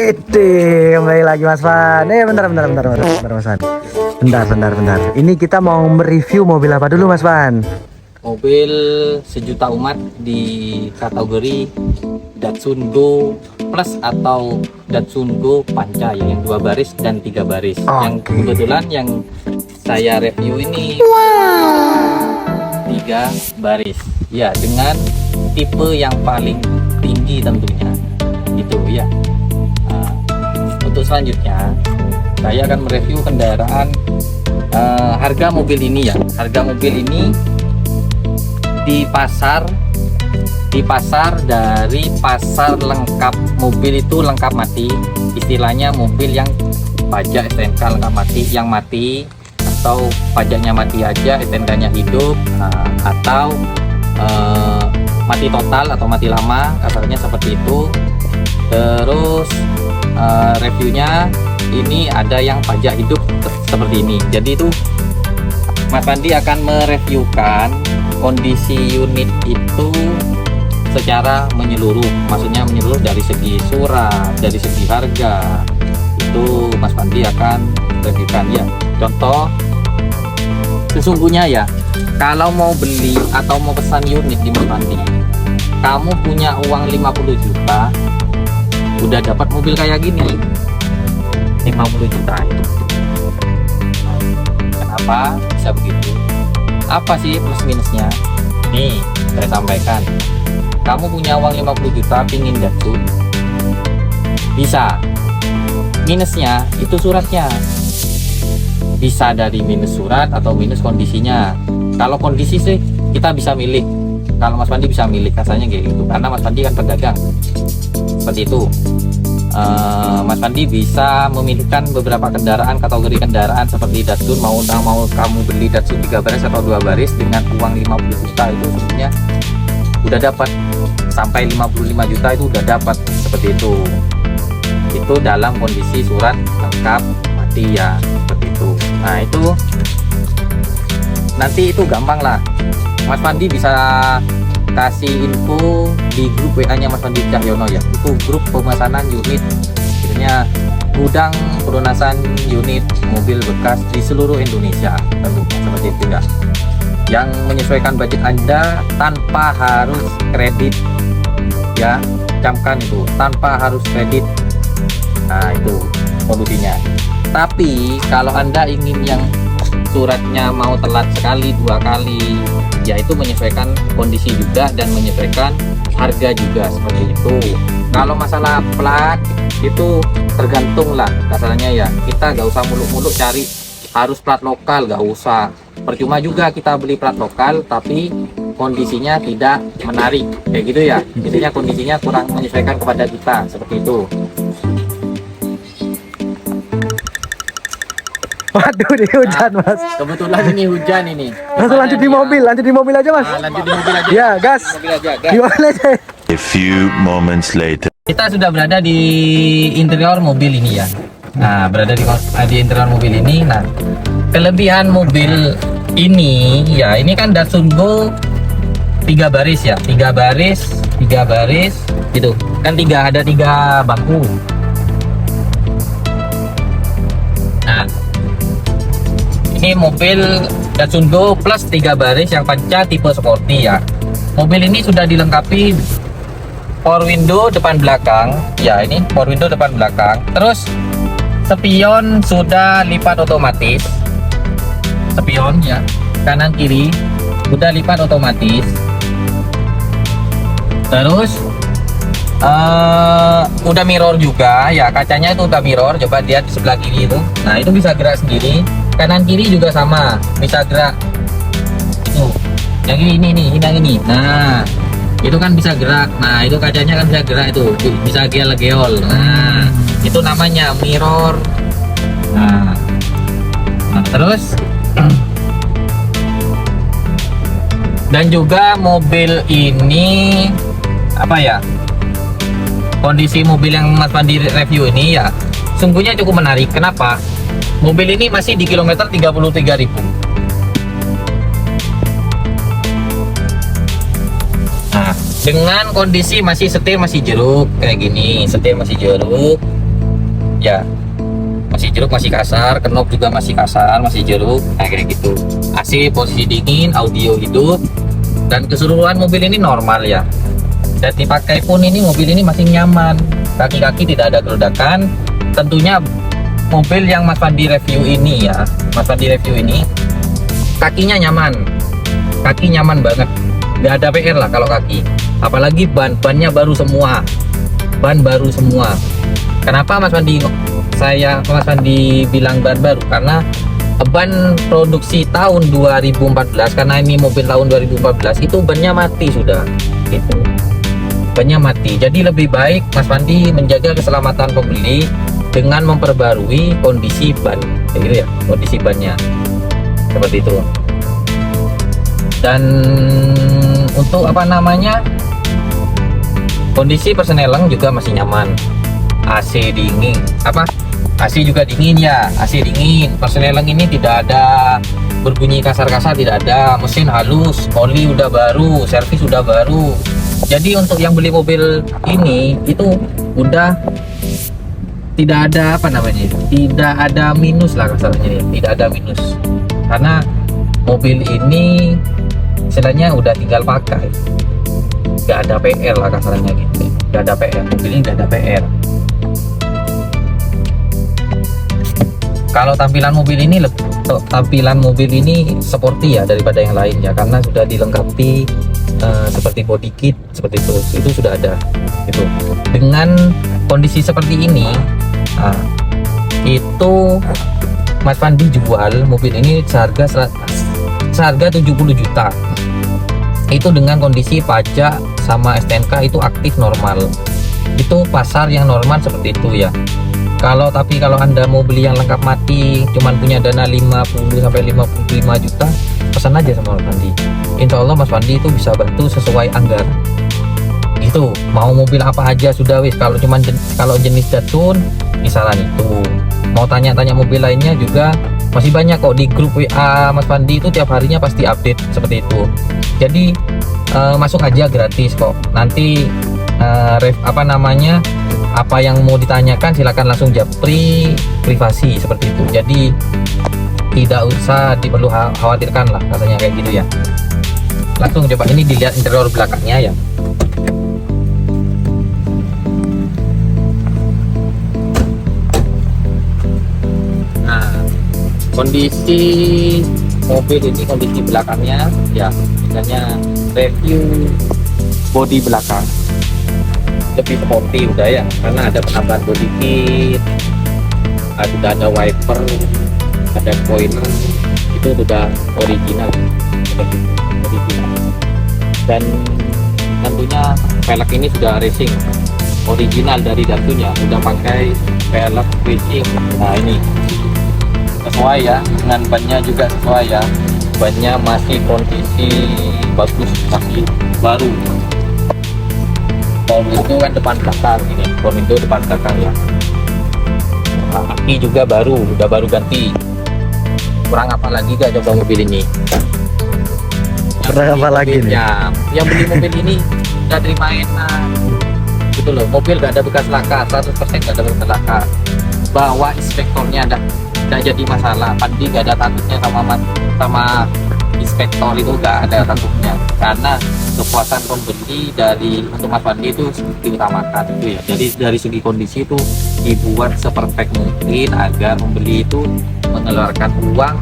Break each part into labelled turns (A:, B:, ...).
A: Wede, kembali lagi Mas Fan. Bentar Mas Fan. Bentar. Ini kita mau mereview mobil apa dulu Mas Fan?
B: Mobil sejuta umat di kategori Datsun Go Plus atau Datsun Go Panca yang 2 baris dan 3 baris. Yang kebetulan yang saya review ini 3 baris. Ya, dengan tipe yang paling tinggi tentunya. Itu ya. Untuk selanjutnya saya akan mereview kendaraan, harga mobil ini ya. Harga mobil ini di pasar dari pasar lengkap mobil itu lengkap mati, istilahnya mobil yang pajak STNK lengkap mati, yang mati atau pajaknya mati aja STNK-nya hidup, atau mati total atau mati lama, kasarnya seperti itu. Terus reviewnya ini ada yang pajak hidup seperti ini. Jadi itu Mas Fandi akan mereviewkan kondisi unit itu secara menyeluruh, maksudnya menyeluruh dari segi surat, dari segi harga, itu Mas Fandi akan reviewkan ya. Contoh, sesungguhnya ya, kalau mau beli atau mau pesan unit di Mas Fandi, kamu punya uang 50 juta udah dapat mobil kayak gini. 50 juta itu kenapa bisa begitu? Apa sih plus minusnya? Nih saya sampaikan, kamu punya uang 50 juta pingin Datsun, bisa. Minusnya itu suratnya, bisa dari minus surat atau minus kondisinya. Kalau kondisi sih kita bisa milih, kalau Mas Fandi bisa milih rasanya kayak gitu, karena Mas Fandi kan pedagang seperti itu. Mas Fandi bisa memilihkan beberapa kendaraan, kategori kendaraan seperti Datsun. Mau kamu beli Datsun 3 baris atau 2 baris dengan uang 50 juta itu sebenarnya udah dapat, sampai 55 juta itu udah dapat seperti itu. Itu dalam kondisi surat lengkap mati ya, seperti itu. Nah itu nanti itu gampang lah, Mas Fandi bisa kasih info di grup WA-nya Mas Fandi Cahyono ya. Itu grup pemesanan unit, akhirnya gudang pelunasan unit mobil bekas di seluruh Indonesia, tentu seperti itu ya. Yang menyesuaikan budget Anda tanpa harus kredit ya, camkan itu tanpa harus kredit. Nah itu solusinya. Tapi kalau Anda ingin yang suratnya mau telat sekali 2 kali, yaitu menyesuaikan kondisi juga dan menyesuaikan harga juga seperti itu. Kalau masalah plat itu tergantung lah kasarnya ya, kita gak usah muluk-muluk cari harus plat lokal, gak usah. Percuma juga kita beli plat lokal tapi kondisinya tidak menarik kayak gitu ya, intinya kondisinya kurang menyesuaikan kepada kita, seperti itu.
A: Waduh, di hujan Mas.
B: Kebetulan ini hujan ini.
A: Langsung lanjut di mobil aja Mas.
B: Lanjut di mobil aja.
A: Ya, gas.
B: Mobil aja, gas.
A: Gimana aja?
C: A few moments later.
B: Kita sudah berada di interior mobil ini ya. Nah, berada di interior mobil ini. Nah, kelebihan mobil ini ya, ini kan Datsun Go 3 baris ya, 3 baris gitu. Kan ada 3 bangku. Nah, ini mobil Datsun Go Plus 3 baris yang panca tipe sporty ya. Mobil ini sudah dilengkapi power window depan belakang ya, ini power window depan belakang. Terus spion sudah lipat otomatis, spion ya kanan kiri sudah lipat otomatis. Terus udah mirror juga ya, kacanya itu udah mirror, coba lihat di sebelah kiri itu. Nah itu bisa gerak sendiri, kanan kiri juga sama bisa gerak. Itu yang ini yang ini, nah itu kan bisa gerak. Nah itu kacanya kan bisa gerak, itu bisa geol. Nah itu namanya mirror. Nah terus dan juga mobil ini apa ya, kondisi mobil yang Mas Fandi review ini ya sungguhnya cukup menarik. Kenapa? Mobil ini masih di kilometer 33.000. Nah, dengan kondisi masih setir masih jeruk kayak gini, setir masih jeruk. ya masih jeruk, masih kasar, knob juga masih kasar, masih jeruk, nah kayak gitu. AC posisi dingin, audio hidup, dan keseluruhan mobil ini normal ya. Dan dipakai pun ini mobil ini masih nyaman, kaki-kaki tidak ada geledakan. Tentunya mobil yang Mas Fandi review ini ya, Mas Fandi review ini kakinya nyaman, kaki nyaman banget, nggak ada PR lah kalau kaki. Apalagi ban-bannya baru semua, ban baru semua. Kenapa Mas Fandi bilang ban baru? Karena ban produksi tahun 2014, karena ini mobil tahun 2014 itu bannya mati sudah, gitu. Bannya mati. Jadi lebih baik Mas Fandi menjaga keselamatan pembeli dengan memperbarui kondisi ban, gitu ya, kondisi bannya seperti itu. Dan untuk apa namanya, kondisi perseneleng juga masih nyaman. AC dingin, AC juga dingin ya, AC dingin. Perseneleng ini tidak ada berbunyi kasar-kasar, tidak ada. Mesin halus, oli udah baru, servis udah baru. Jadi untuk yang beli mobil ini itu udah tidak ada apa namanya, tidak ada minus lah kasarnya ya, tidak ada minus. Karena mobil ini istilahnya udah tinggal pakai, nggak ada PR lah kasarnya gitu, nggak ada PR. Mobil ini nggak ada PR. Kalau tampilan mobil ini sporty ya daripada yang lain ya, karena sudah dilengkapi seperti body kit seperti itu sudah ada gitu. Dengan kondisi seperti ini, itu Mas Fandi jual mobil ini seharga 70 juta. Itu dengan kondisi pajak sama STNK itu aktif normal. Itu pasar yang normal seperti itu ya. Kalau Anda mau beli yang lengkap mati, cuman punya dana 50 sampai 55 juta, pesan aja sama Mas Fandi. Insya Allah Mas Fandi itu bisa bantu sesuai anggaran. Gitu. Mau mobil apa aja sudah wis. Kalau jenis Datsun, misalnya itu. Mau tanya-tanya mobil lainnya juga masih banyak kok di grup WA Mas Fandi itu, tiap harinya pasti update seperti itu. Jadi masuk aja gratis kok. Nanti apa yang mau ditanyakan silakan langsung japri privasi seperti itu. Jadi tidak usah diperlu khawatirkan lah katanya kayak gitu ya. Langsung coba ini dilihat interior belakangnya ya. Nah, kondisi mobil ini, kondisi belakangnya ya, misalnya review bodi belakang lebih sporty udah ya, karena ada penambahan body kit, ada wiper, ada spoiler, itu sudah original. Dan tentunya velg ini sudah racing original dari Datsun ya, sudah pakai velg racing. Nah ini sesuai ya, dengan bannya juga sesuai ya, bannya masih kondisi bagus, masih baru. Itu kan depan belakang ini, itu depan belakang ya. Aki juga udah baru ganti. Kurang apa lagi gak coba mobil ini?
A: Kurang apa lagi nih?
B: Yang beli mobil ini gak terima enak gitu loh. Mobil gak ada bekas laka, 100% gak ada bekas laka. Bawa inspektornya gak jadi masalah. Pandi gak ada takutnya sama inspektor, itu gak ada takutnya, karena kepuasan pembeli untuk Mas Fandi itu diutamakan itu ya. Jadi dari segi kondisi itu dibuat seperfect mungkin agar pembeli itu mengeluarkan uang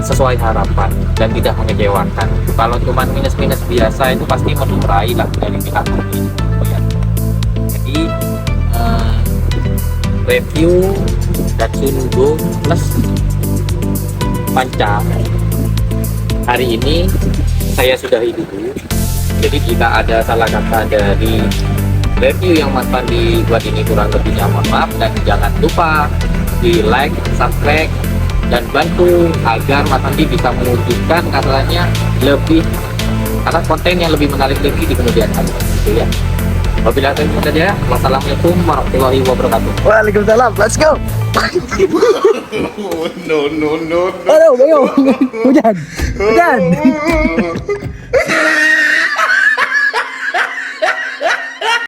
B: sesuai harapan dan tidak mengecewakan. Kalau cuma minus-minus biasa itu pasti menurai lah dari pihak pembeli ya. Jadi review Datsun Go Plus Panca hari ini saya sudahi dulu. Jadi jika ada salah kata dari review yang Mas Fandi buat ini kurang lebihnya mohon maaf, dan jangan lupa di like, subscribe, dan bantu agar Mas Fandi bisa mewujudkan katanya lebih konten yang lebih menarik lagi di kemudian hari gitu ya. Wabillahi taufiq saja. Wassalamualaikum warahmatullahi wabarakatuh.
A: Waalaikumsalam. Let's go.
C: No.
A: Aduh, hujan.